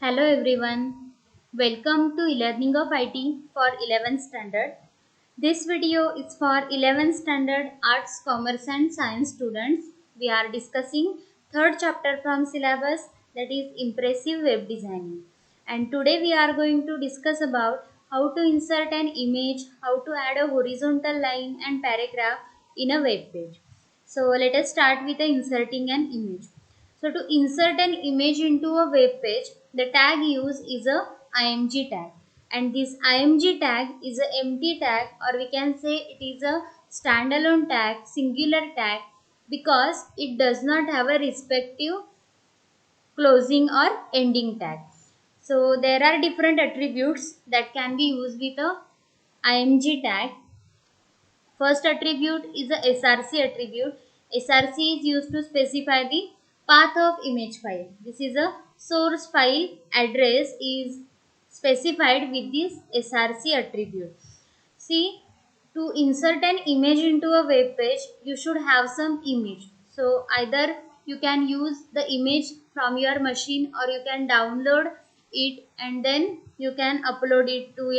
Hello everyone. Welcome to e-learning of IT for 11th standard. This video is for 11th standard Arts, Commerce and Science students. We are discussing third chapter from syllabus, that is impressive web designing. And today we are going to discuss about how to insert an image, how to add a horizontal line and paragraph in a web page. So let us start with inserting an image. So to insert an image into a web page, the tag used is a img tag, and this img tag is a empty tag, or we can say it is a standalone tag, singular tag, because it does not have a respective closing or ending tag. So there are different attributes that can be used with a img tag. First attribute is a src attribute. Src is used to specify the path of image file. This is a source file address is specified with this src attribute. See, to insert an image into a web page, you should have some image. So either you can use the image from your machine, or you can download it and then you can upload it to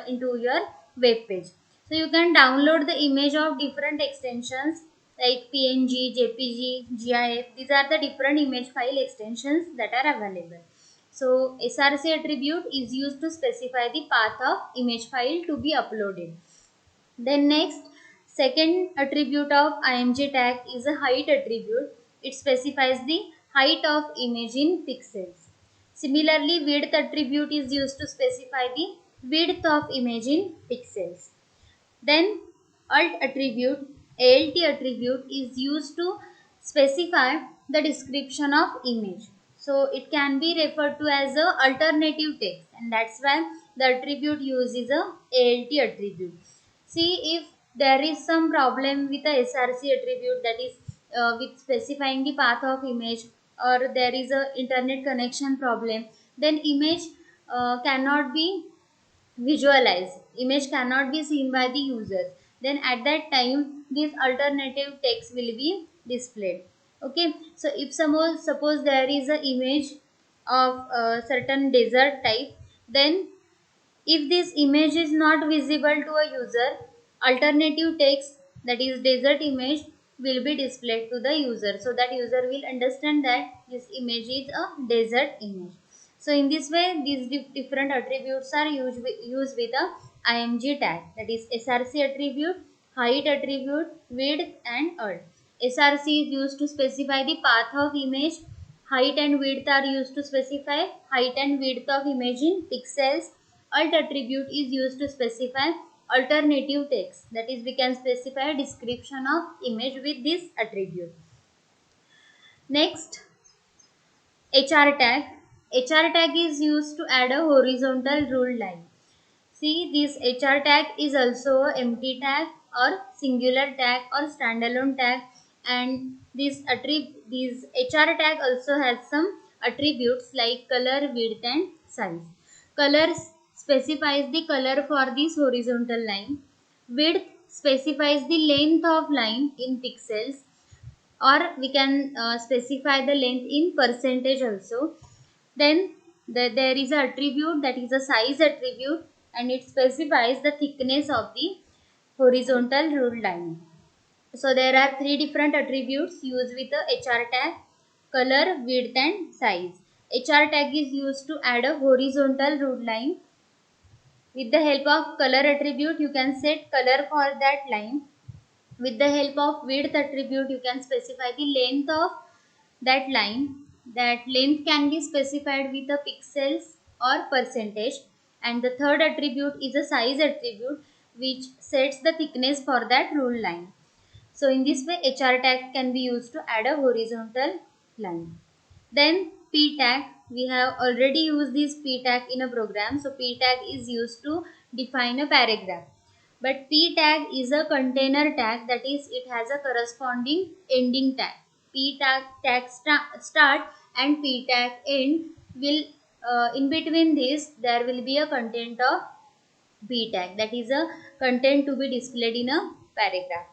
into your web page. So you can download the image of different extensions like PNG, JPG, GIF. These are the different image file extensions that are available. So src attribute is used to specify the path of image file to be uploaded. Then next, second attribute of img tag is a height attribute. It specifies the height of image in pixels. Similarly, width attribute is used to specify the width of image in pixels. Then alt attribute, alt attribute is used to specify the description of image. So it can be referred to as a alternative text, and that's why the attribute used is a alt attribute. See, if there is some problem with the src attribute, that is with specifying the path of image, or there is a internet connection problem, then image cannot be visualized, image cannot be seen by the users, then at that time this alternative text will be displayed. Okay, so if suppose there is a image of a certain desert type, then if this image is not visible to a user, alternative text, that is desert image, will be displayed to the user, so that user will understand that this image is a desert image. So in this way, these different attributes are used with a img tag, that is src attribute, height attribute, width and alt. Src is used to specify the path of image. Height and width are used to specify height and width of image in pixels. Alt attribute is used to specify alternative text, that is we can specify a description of image with this attribute. Next, hr tag. Hr tag is used to add a horizontal ruled line. See, this hr tag is also empty tag or singular tag or standalone tag, and this hr tag also has some attributes like color, width and size. Color specifies the color for this horizontal line. Width specifies the length of line in pixels, or we can specify the length in percentage also. Then there is a attribute, that is a size attribute, and it specifies the thickness of the horizontal ruled line. So there are three different attributes used with the hr tag: color, width and size. Hr tag is used to add a horizontal ruled line. With the help of color attribute, you can set color for that line. With the help of width attribute, you can specify the length of that line. That length can be specified with the pixels or percentage. And the third attribute is a size attribute, which sets the thickness for that rule line. So in this way, hr tag can be used to add a horizontal line. Then p tag, we have already used this p tag in a program. So p tag is used to define a paragraph. But p tag is a container tag, that is it has a corresponding ending tag. P tag start and p tag end will in between this there will be a content of p tag, that is a content to be displayed in a paragraph.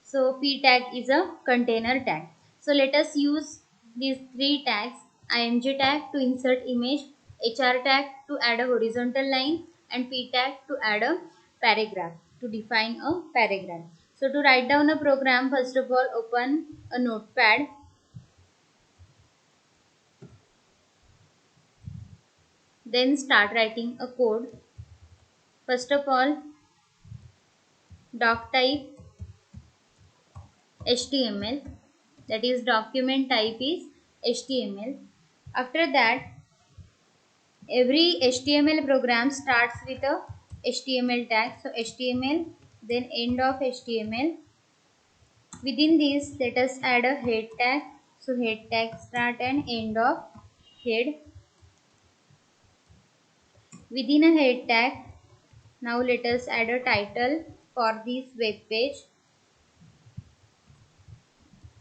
So p tag is a container tag. So let us use these three tags: img tag to insert image, HR tag to add a horizontal line, and P tag to add a paragraph, to define a paragraph. So to write down a program, first of all open a notepad. Then start writing a code. First of all, doc type HTML, that is document type is HTML. After that, every HTML program starts with a HTML tag. So HTML, then end of HTML. Within this, let us add a head tag. So head tag start and end of head. Within a head tag, now let us add a title for this web page.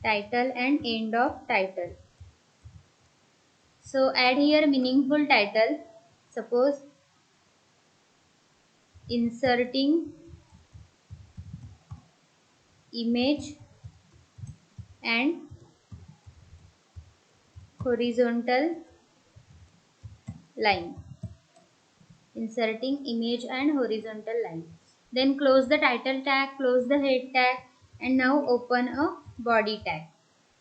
Title and end of title. So add here meaningful title. Suppose inserting image and horizontal line. Inserting image and horizontal line. Then close the title tag, close the head tag, and now open a body tag.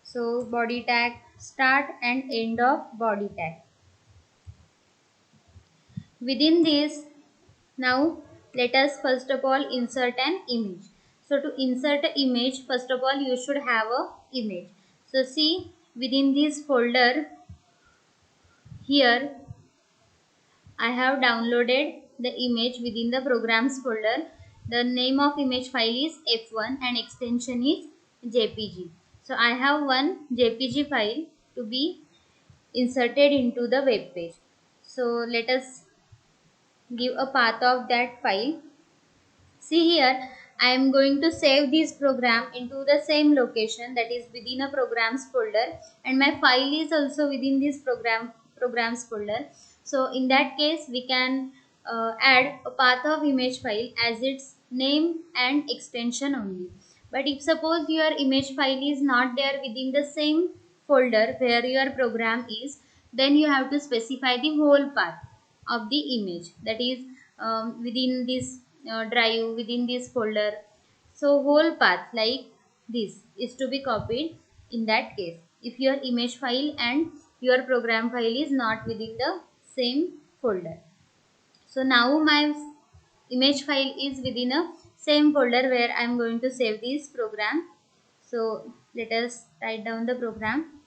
So body tag start and end of body tag. Within this, now let us first of all insert an image. So to insert an image, first of all you should have a image. So see, within this folder here I have downloaded the image within the programs folder. The name of image file is F1 and extension is JPG. So I have one JPG file to be inserted into the web page. So let us give a path of that file. See here, I am going to save this program into the same location, that is within a programs folder, and my file is also within this programs folder. So in that case, we can add a path of image file as its name and extension only. But if suppose your image file is not there within the same folder where your program is, then you have to specify the whole path of the image, that is within this drive, within this folder. So whole path like this is to be copied in that case, if your image file and your program file is not within the same folder. So now my image file is within a same folder where I am going to save this program. So let us write down the program.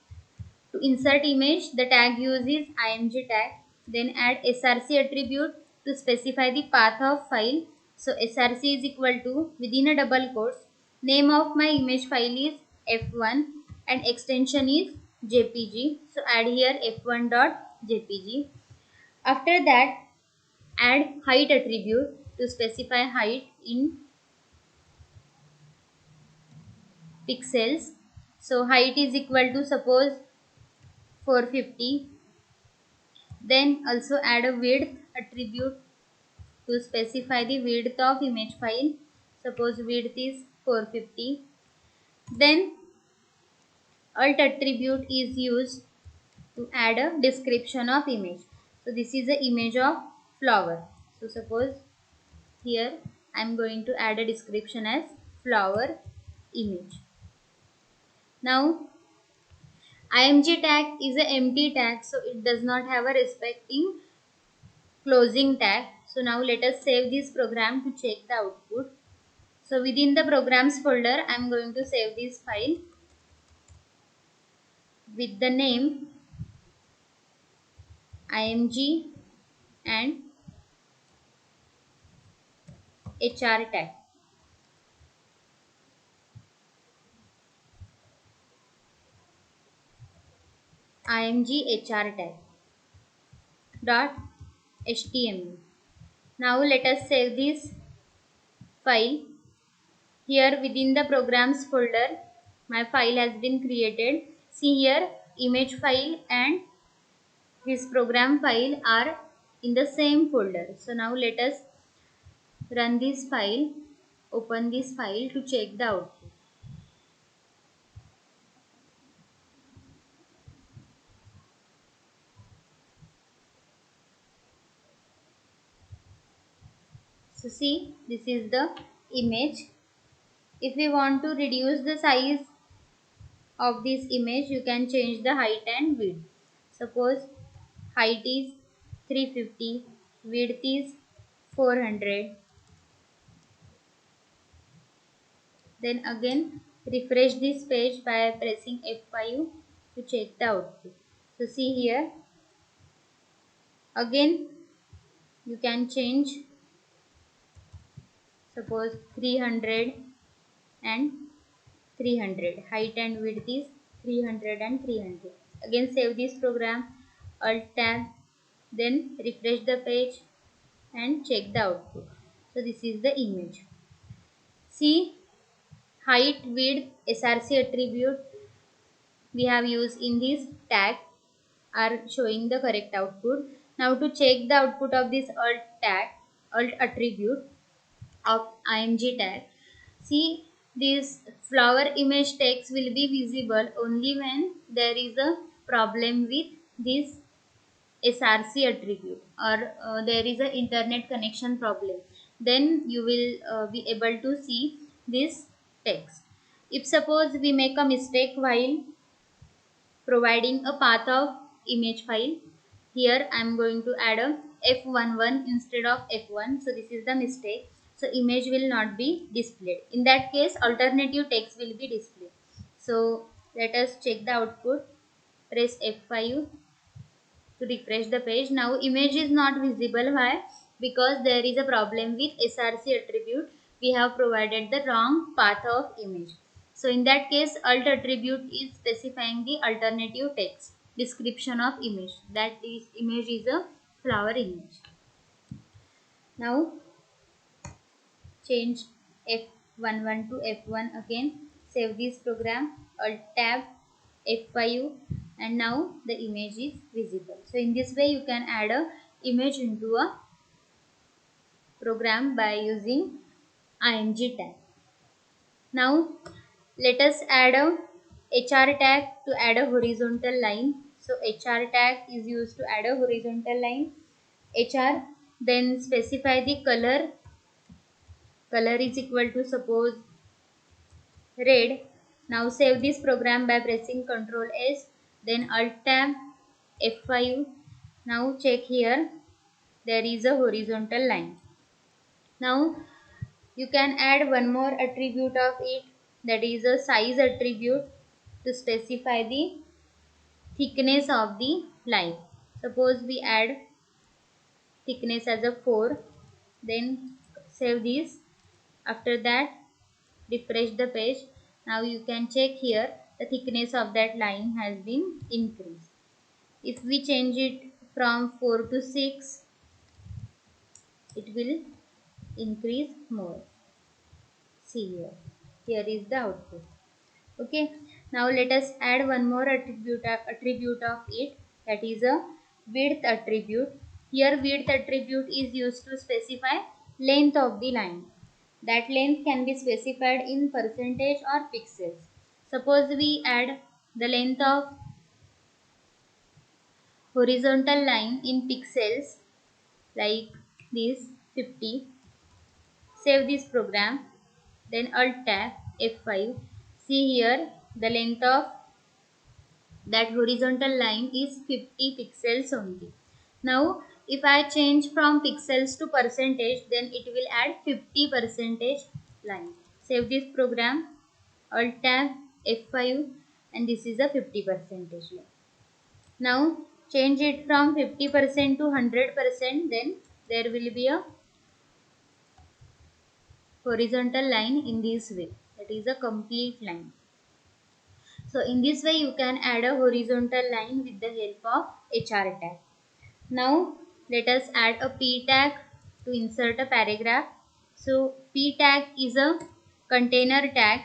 To insert image, the tag used is img tag. Then add src attribute to specify the path of file. So src is equal to, within a double quotes, name of my image file is f1 and extension is jpg. So add here f1.jpg. After that, add height attribute to specify height in pixels. So height is equal to, suppose, 450. Then also add a width attribute to specify the width of image file. Suppose width is 450. Then alt attribute is used to add a description of image. So this is the image of flower. So suppose here I am going to add a description as flower image. Now img tag is a empty tag, so it does not have a respecting closing tag. So now let us save this program to check the output. So within the programs folder, I am going to save this file with the name img and hr tag. img hr tag dot html. Now let us save this file. Here within the programs folder, my file has been created. See here, image file and this program file are in the same folder. So now let us run this file, open this file to check the output. So see, this is the image. If we want to reduce the size of this image, you can change the height and width. Suppose height is 350, width is 400. Then again refresh this page by pressing F5 to check the output. So see here, again you can change, suppose 300 and 300. Height and width is 300 and 300. Again save this program, Alt tab, then refresh the page and check the output. So this is the image. See, height, width, SRC attribute we have used in this tag are showing the correct output. Now to check the output of this alt tag, alt attribute of img tag, see, this flower image text will be visible only when there is a problem with this SRC attribute, or there is a internet connection problem. Then you will be able to see this text. If suppose we make a mistake while providing a path of image file, here I am going to add a f11 instead of f1. So this is the mistake. So image will not be displayed. In that case, alternative text will be displayed. So let us check the output. Press F5 to refresh the page. Now image is not visible. Why? Because there is a problem with SRC attribute. We have provided the wrong path of image. So in that case, alt attribute is specifying the alternative text description of image. That is, image is a flower image. Now change F11 to F1 again. Save this program. Alt tab F5, and now the image is visible. So in this way you can add a image into a program by using img tag. Now let us add a HR tag to add a horizontal line. So HR tag is used to add a horizontal line. HR, then specify the color. Color is equal to, suppose, red. Now save this program by pressing Ctrl S, then Alt tab F5. Now check here, there is a horizontal line. Now you can add one more attribute of it, that is a size attribute, to specify the thickness of the line. Suppose we add thickness as a 4, then save this. After that refresh the page. Now you can check here, the thickness of that line has been increased. If we change it from 4 to 6, it will increase more. See here, here is the output. Okay, now let us add one more attribute of it, that is a width attribute. Here width attribute is used to specify length of the line. That length can be specified in percentage or pixels. Suppose we add the length of horizontal line in pixels like this, 50. Save this program, then Alt tab F5. See here, the length of that horizontal line is 50 pixels only. Now if I change from pixels to percentage, then it will add 50 percentage line. Save this program, Alt tab F5, and this is a 50 percentage line. Now change it from 50% to 100%, then there will be a horizontal line in this way, that is a complete line. So in this way you can add a horizontal line with the help of HR tag. Now let us add a P tag to insert a paragraph. So P tag is a container tag.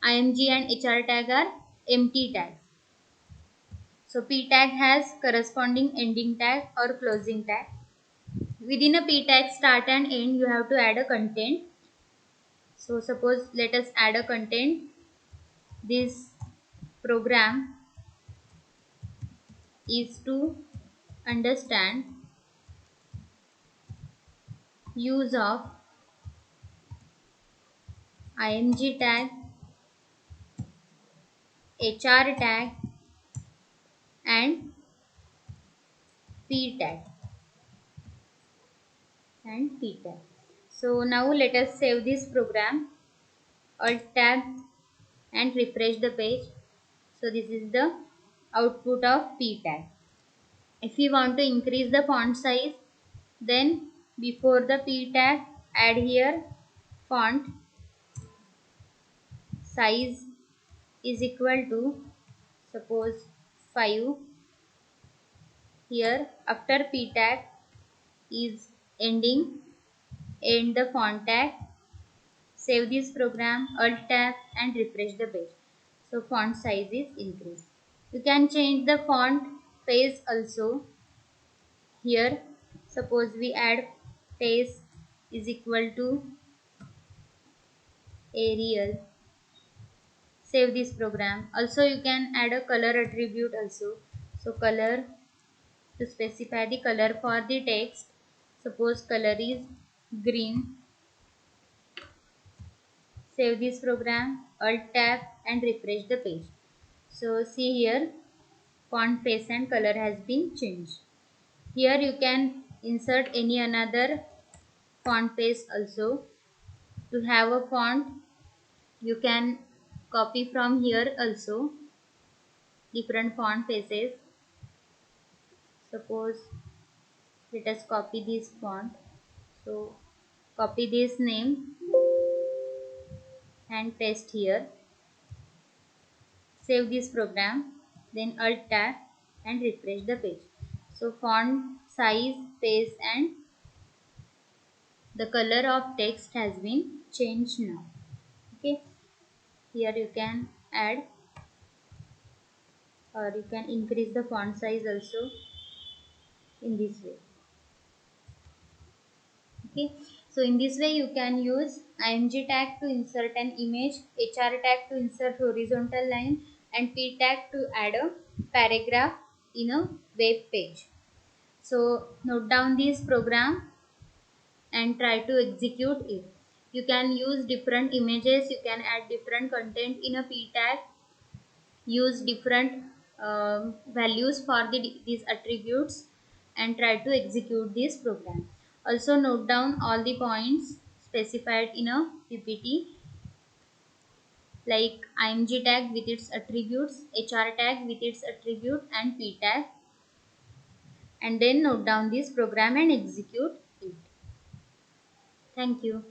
IMG and HR tag are empty tags. So P tag has corresponding ending tag or closing tag. Within a P tag start and end, you have to add a content. So suppose let us add a content. This program is to understand use of img tag, hr tag and p tag So now let us save this program. Alt tab and refresh the page. So this is the output of p tag. If you want to increase the font size, then before the p tag add here font size is equal to suppose 5. Here after p tag is ending, end the font tag, save this program, alt tab and refresh the page. So font size is increased. You can change the font face also. Here suppose we add face is equal to Arial. Save this program. Also you can add a color attribute also. So color, to specify the color for the text, suppose color is green. Save this program, alt tab and refresh the page. So see here font face and color has been changed. Here you can insert any another font face also. To have a font you can copy from here also different font faces. Suppose let us copy this font. So copy this name and paste here. Save this program, then alt tab and refresh the page. So font size, face and the color of text has been changed now. Okay, here you can add or you can increase the font size also in this way. Okay, so in this way you can use img tag to insert an image, hr tag to insert horizontal line and p tag to add a paragraph in a web page. So note down this program and try to execute it. You can use different images, you can add different content in a p tag, use different values for these attributes and try to execute this program. Also note down all the points specified in a PPT like img tag with its attributes, hr tag with its attribute and p tag, and then note down this program and execute it. Thank you.